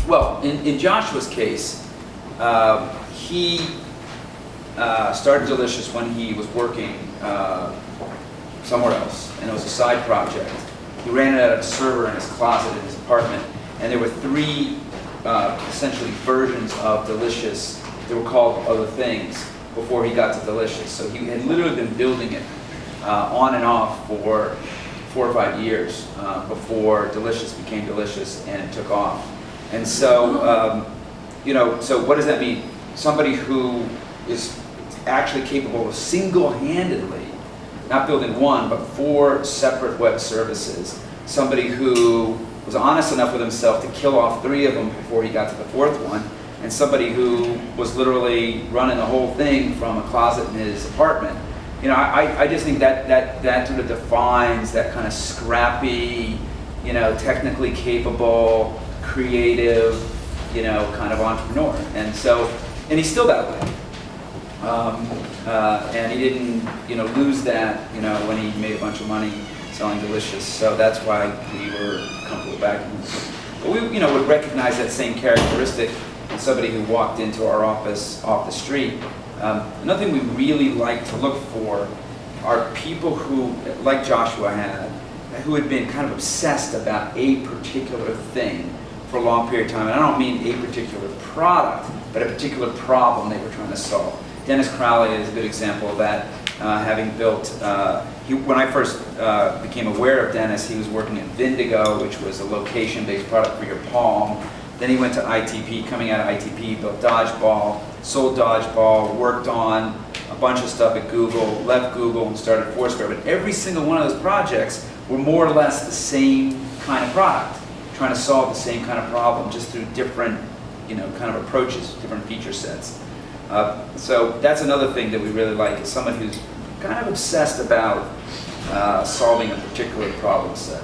Well, in Joshua's case, he started Delicious when he was working somewhere else, and it was a side project. He ran it out of a server in his closet in his apartment, and there were three essentially versions of Delicious. They were called other things before he got to Delicious. So he had literally been building it on and off for 4 or 5 years before Delicious became Delicious and it took off. And so, so what does that mean? Somebody who is actually capable of single-handedly, not building one, but 4 separate web services. Somebody who was honest enough with himself to kill off 3 of them before he got to the 4th one, and somebody who was literally running the whole thing from a closet in his apartment. I just think that sort of defines that kind of scrappy, technically capable, creative, kind of entrepreneur. And he's still that way. And he didn't, lose that, when he made a bunch of money selling Delicious. So that's why we were comfortable backing him. But we, would recognize that same characteristic in somebody who walked into our office off the street. Another thing we really like to look for are people who, like Joshua who had been kind of obsessed about a particular thing for a long period of time. And I don't mean a particular product, but a particular problem they were trying to solve. Dennis Crowley is a good example of that, having built, when I first became aware of Dennis, he was working at Vindigo, which was a location-based product for your Palm. Then he went to ITP, coming out of ITP, built Dodgeball, sold Dodgeball, worked on a bunch of stuff at Google, left Google and started Foursquare. But every single one of those projects were more or less the same kind of product, trying to solve the same kind of problem, just through different, kind of approaches, different feature sets. So that's another thing that we really like, is someone who's kind of obsessed about solving a particular problem set.